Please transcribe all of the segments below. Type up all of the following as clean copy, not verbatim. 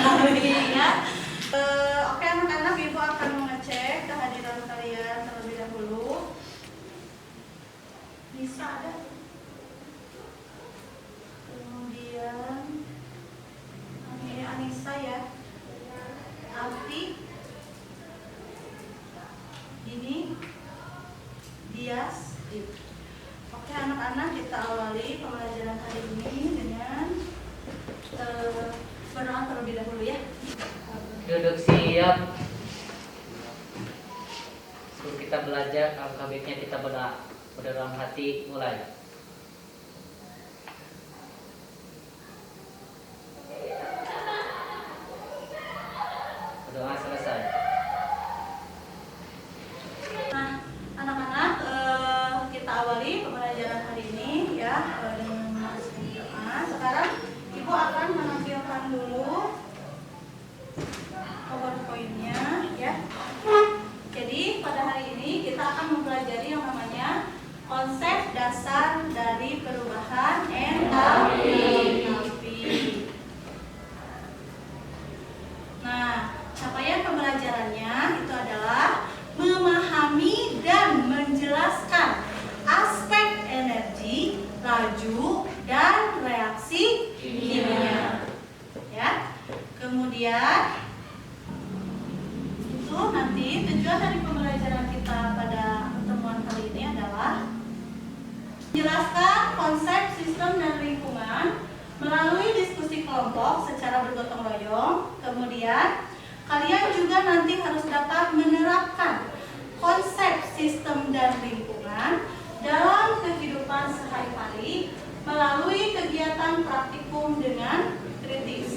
sekali ya. Oke anak-anak, Ibu akan mengecek kehadiran kalian terlebih dahulu. Bisa ada. Kemudian ini Anissa ya. Alfi. Ini Dias. Oke anak-anak, kita awali pembelajaran hari ini dengan berdoa terlebih dahulu ya. Duduk siap. Sebelum kita belajar, alangkah baiknya kita berdoa dalam hati. Mulai. Berdoa selesai. Nah, anak-anak, kita awali pembelajaran hari ini ya dengan memasuki doa. Sekarang Ibu akan menampilkan dulu PowerPoint-nya ya. Jadi pada hari ini kita akan mempelajari yang namanya konsep dasar dari perubahan entalpi. Nah, capaian pembelajarannya itu adalah memahami dan menjelaskan aspek energi, laju, dan reaksi kimia. Ya. Kemudian itu nanti tujuan dari pembelajaran kita pada pertemuan kali ini adalah menjelaskan konsep sistem dan lingkungan melalui diskusi kelompok secara bergotong royong. Kemudian kalian juga nanti harus dapat menerapkan konsep sistem dan lingkungan dalam kehidupan sehari-hari melalui kegiatan praktikum dengan kritis.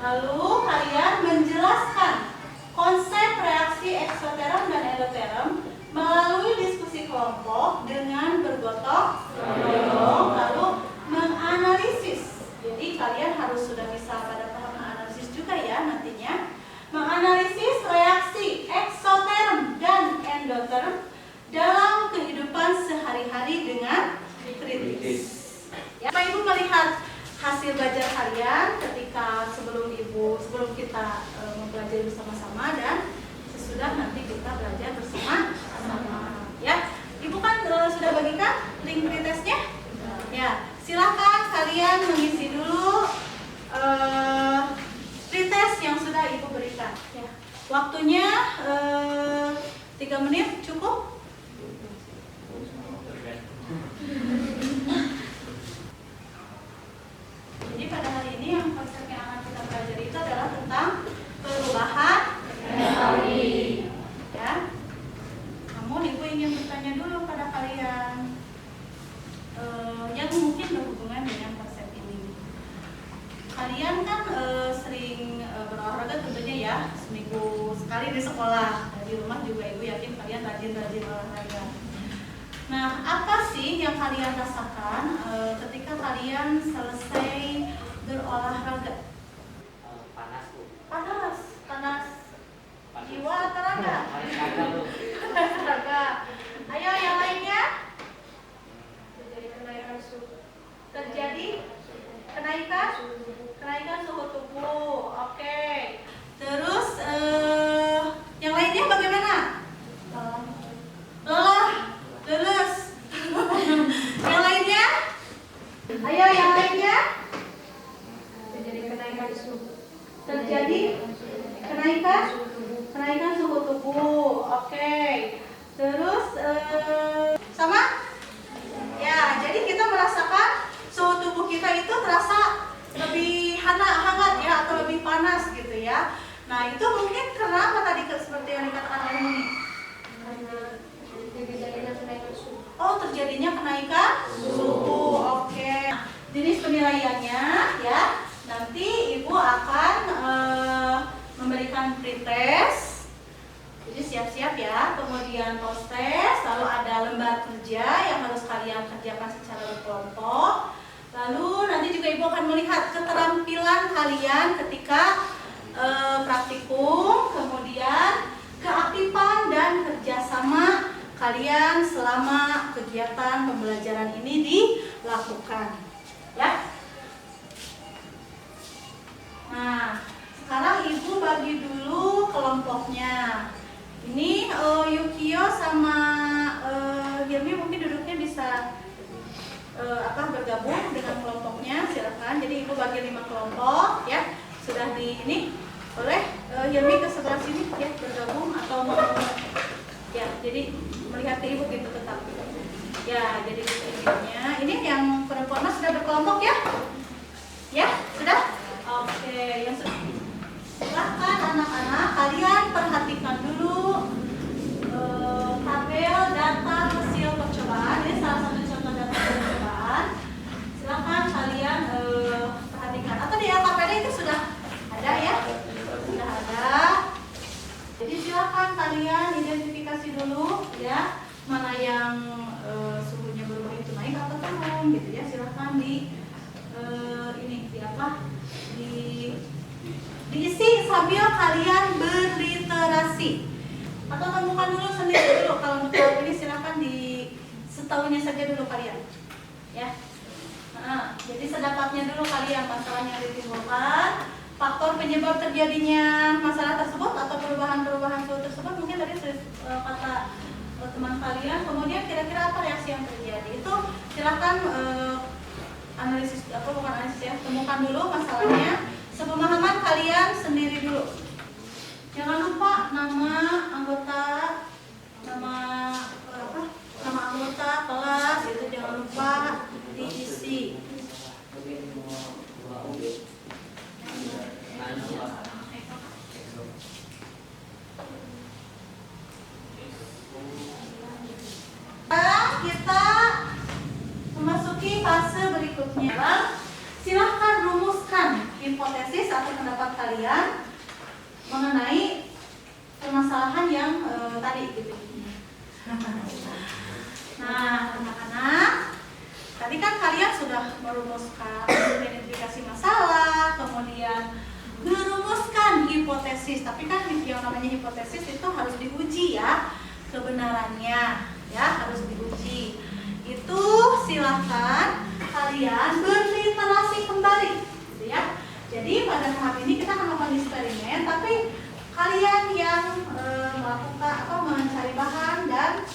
Lalu kalian menjelaskan konsep reaksi eksoterm dan endoterm melalui diskusi kelompok dengan bergotong royong, lalu menganalisis. Jadi kalian harus sudah bisa pada tahap menganalisis juga ya nantinya. Menganalisis reaksi eksoterm dan endoterm dalam kehidupan sehari-hari dengan kritis. Ya, Pak Ibu melihat hasil belajar kalian ketika sebelum kita mempelajari bersama-sama dan sesudah nanti kita belajar bersama-sama. Ya, Ibu kan sudah bagikan link pretestnya? Ya, silakan kalian mengisi dulu pretest yang sudah Ibu berikan. Ya, waktunya 3 menit cukup? Jadi pada hari ini yang konsep yang akan kita pelajari itu adalah tentang perubahan entalpi. Ya. Namun Ibu ingin bertanya dulu pada kalian yang mungkin berhubungan dengan konsep ini. Kalian kan sering berolahraga tentunya ya, seminggu sekali di sekolah. Di rumah juga Ibu yakin kalian rajin-rajin olahraga. Nah, apa sih yang kalian rasakan ketika kalian selesai berolahraga? Panas, Bu. Panas jiwa atau raga? Raga. Ayo yang lainnya. Terjadi kenaikan suhu tubuh. Oke. Terus yang lainnya bagaimana? Lelah. Lemes. Yang lainnya? Ayo yang lainnya? Terjadi kenaikan suhu tubuh. Oke. Terus sama? Ya, jadi kita merasakan suhu tubuh kita itu terasa lebih hangat ya atau lebih panas gitu ya. Nah, itu mungkin kenapa tadi seperti yang dikatakan oleh Muni? Oh, terjadinya kenaikan suhu. Oke. Jenis penilaiannya ya. Nanti Ibu akan memberikan pretest. Jadi siap-siap ya. Kemudian post test, lalu ada lembar kerja yang harus kalian kerjakan secara berkelompok. Lalu nanti juga Ibu akan melihat keterampilan kalian ketika praktikum, kemudian keaktifan dan kerjasama kalian selama kegiatan pembelajaran ini dilakukan, ya. Nah, Ibu bagi dulu kelompoknya. Ini Yukio sama Hilmi mungkin duduknya bisa bergabung dengan kelompoknya. Silakan. Jadi Ibu bagi 5 kelompok ya. Sudah di ini boleh Hilmi ke sebelah sini ya bergabung atau mau ya. Jadi melihat ke Ibu gitu tetap. Ya, jadi ini yang perempuan sudah berkelompok ya? Ya, sudah? Oke, yang sudah. Silahkan anak-anak, kalian perhatikan dulu tabel data hasil percobaan. Ini salah satu contoh data percobaan. Silahkan kalian perhatikan. Atau di LKPD itu sudah ada ya? Sudah ada. Jadi silahkan kalian identifikasi dulu ya, mana yang suhunya berubah itu naik atau turun gitu ya. Silahkan diisi sambil kalian berliterasi atau temukan dulu sendiri dulu. Kalau untuk ini silahkan setahunya saja dulu kalian ya. Jadi sedapatnya dulu kalian masalah yang ditimbulkan, faktor penyebab terjadinya masalah tersebut atau perubahan-perubahan suhu tersebut, mungkin tadi kata teman kalian, kemudian kira-kira apa reaksi yang terjadi itu silahkan analisis bukan analisis ya, temukan dulu masalahnya sepemahaman kalian sendiri dulu. Jangan lupa nama anggota kelas itu jangan lupa diisi. Kita memasuki fase berikutnya. Silahkan rumuskan hipotesis atau pendapat kalian mengenai permasalahan yang tadi gitu. Nah, anak-anak, tadi kan kalian sudah merumuskan identifikasi masalah, kemudian merumuskan hipotesis. Tapi kan yang namanya hipotesis itu harus diuji ya kebenarannya. Ya, harus diuji. Itu silahkan kalian berliterasi kembali gitu ya. Jadi pada tahap ini kita akan melakukan eksperimen, tapi kalian yang melakukan mencari bahan dan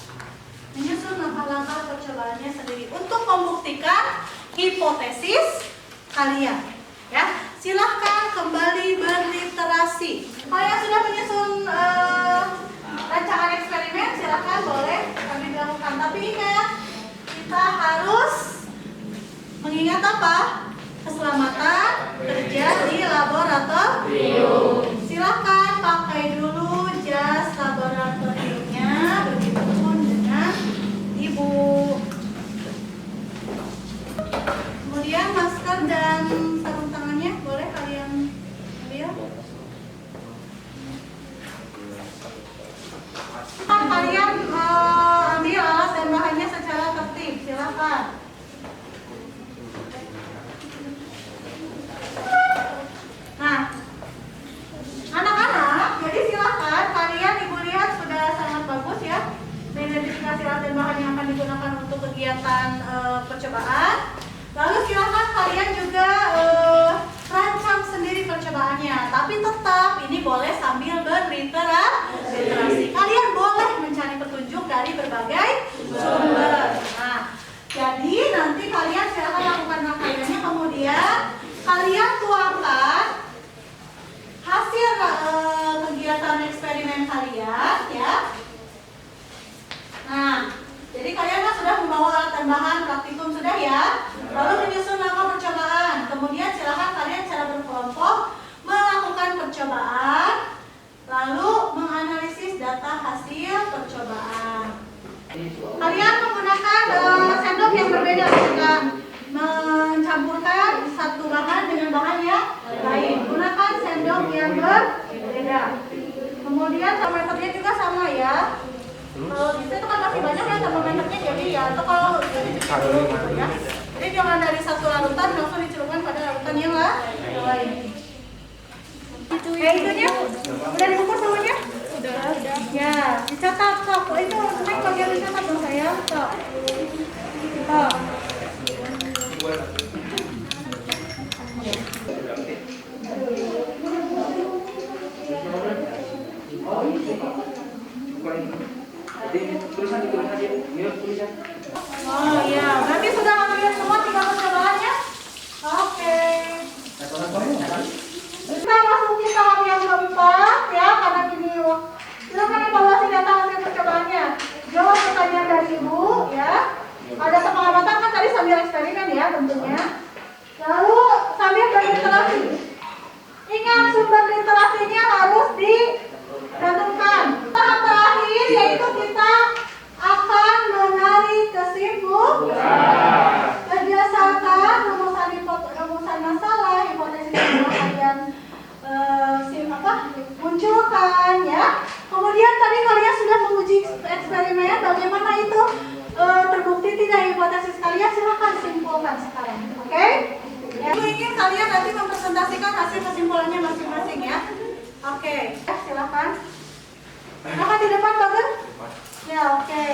menyusun langkah-langkah percobaannya sendiri untuk membuktikan hipotesis kalian ya. Silahkan kembali berliterasi. Kalian sudah menyusun rancangan eksperimen, silakan boleh kami dilakukan. Tapi ingat, kita harus mengingat apa? Keselamatan kerja di laboratorium. Silakan pakai dulu jas laboratoriumnya, begitupun dengan Ibu. Kemudian masker dan sarung tangannya boleh kalian ambil. Kalian ambil alas dan bahannya secara tertib, silakan. Nah, anak-anak, jadi silakan kalian Ibu lihat sudah sangat bagus ya mengidentifikasi alat dan bahan yang akan digunakan untuk kegiatan percobaan. Lalu silakan kalian juga rancang sendiri percobaannya, tapi tetap ini boleh sambil berliterasi. Kalian boleh mencari petunjuk dari berbagai sumber. Nah, jadi nanti kalian silakan lakukan rangkaiannya, kemudian kalian tuangkan hasil kegiatan eksperimen kalian ya. Nah, jadi kalian kan sudah membawa alat dan bahan praktikum sudah ya. Lalu menyusun langkah percobaan. Kemudian silakan kalian secara berkelompok melakukan percobaan, lalu menganalisis data hasil percobaan. Kalian menggunakan sendok yang berbeda ketika mencampurkan satu bahan dengan bahan yang lain. Gunakan sendok yang berbeda. Kemudian termometernya juga sama ya. Kalau bisa itu kan masih banyak ya termometernya, jadi ya atau kalau jadi dulu gitu ya. Jadi jangan dari satu larutan langsung dicelupkan pada larutan yang lain. Itunya udah dibungkus semuanya? Udah. Ya, dicatat kok. Itu naik bagian dicatat dong saya. Kok. Coba kalian munculkan ya. Kemudian tadi kalian sudah menguji eksperimen, bagaimana itu terbukti tidak hipotesis kalian, silahkan simpulkan sekarang, oke? Ya, ingin kalian nanti mempresentasikan hasil kesimpulannya masing-masing ya. Oke, silahkan. Silahkan di depan, Bagus. Ya, oke.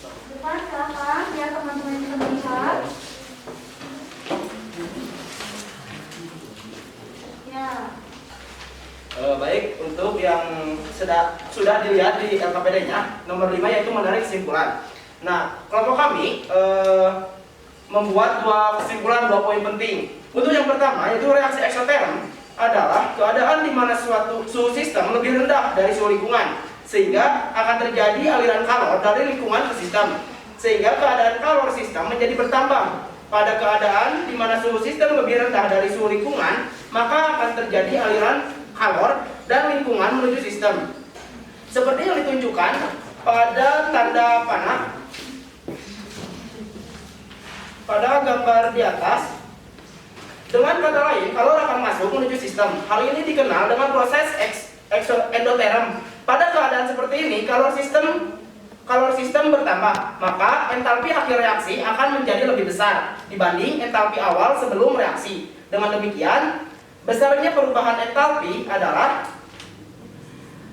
Depan silahkan, biar teman-teman bisa melihat. Ya. Baik, untuk yang sudah dilihat di LKPD-nya, nomor 5 yaitu menarik kesimpulan. Nah, kelompok kami membuat dua kesimpulan, 2 poin penting. Untuk yang pertama, yaitu reaksi eksoterm adalah keadaan di mana suatu suhu sistem lebih rendah dari suhu lingkungan, sehingga akan terjadi aliran kalor dari lingkungan ke sistem, sehingga keadaan kalor sistem menjadi bertambah. Pada keadaan di mana suhu sistem lebih rendah dari suhu lingkungan, maka akan terjadi aliran kalor dan lingkungan menuju sistem. Seperti yang ditunjukkan pada tanda panah pada gambar di atas. Dengan kata lain, kalor akan masuk menuju sistem. Hal ini dikenal dengan proses eksoendoterm. Pada keadaan seperti ini, kalor sistem bertambah, maka entalpi akhir reaksi akan menjadi lebih besar dibanding entalpi awal sebelum reaksi. Dengan demikian, besarnya perubahan entalpi adalah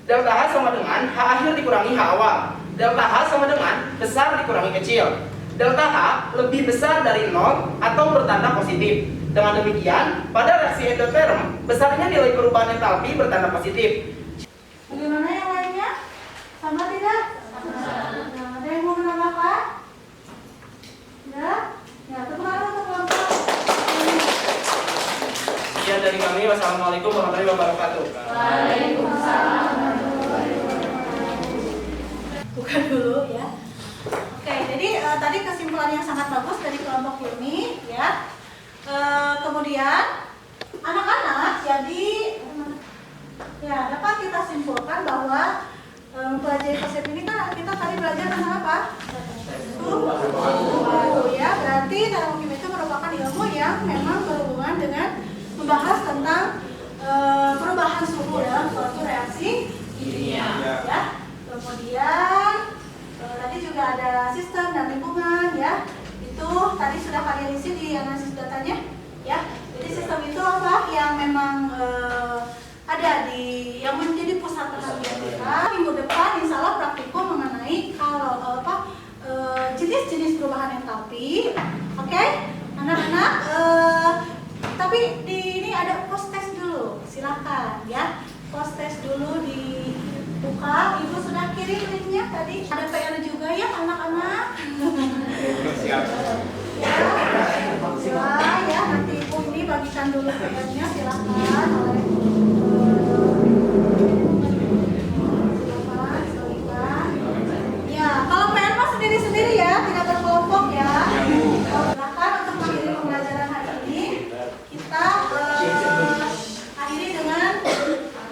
delta H sama dengan H akhir dikurangi H awal. Delta H sama dengan besar dikurangi kecil. Delta H lebih besar dari 0 atau bertanda positif. Dengan demikian, pada reaksi endoterm, besarnya nilai perubahan entalpi bertanda positif. Bagaimana yang lainnya? Sama tidak? Nah, ada yang mau menambahkan? Ya? Ya, teman-teman untuk kelompok. Sekian dari kami. Wassalamualaikum warahmatullahi wabarakatuh. Waalaikumsalam. Bukan dulu ya. Oke, jadi tadi kesimpulan yang sangat bagus dari kelompok ini ya. Kemudian anak-anak jadi ya dapat kita simpulkan bahwa mempelajari konsep ini kan kita tadi belajar tentang apa? Suhu ya, berarti termokimia itu merupakan ilmu yang memang berhubungan dengan membahas tentang perubahan suhu dalam suatu reaksi kimia ya. Kemudian tadi juga ada sistem dan lingkungan ya. Itu tadi sudah kalian isi di analisis datanya ya. Jadi sistem itu apa yang memang ada di yang menjadi pusat perhatian kita. Minggu depan insya Allah praktikum mengenai kalau jenis-jenis perubahan entalpi. Oke, anak-anak. Tapi di ini ada post test dulu. Silakan ya. Post test dulu dibuka. Ibu sudah kirim linknya tadi. Ada PR juga ya anak-anak. Siap. Ya, nanti ibu ini bagikan dulu PR-nya. Silakan oleh ya, kalau PR mah sendiri-sendiri ya, tidak berkelompok ya. Silakan untuk mengakhiri pembelajaran hari ini. Kita akhiri dengan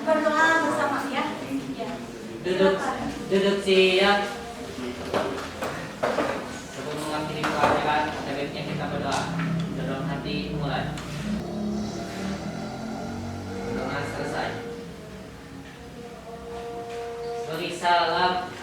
berdoa bersama ya. Duduk siap. Sebelum mengakhiri pelajaran, ada baiknya kita berdoa. Dalam hati mulai. Doa selesai. Beri salam.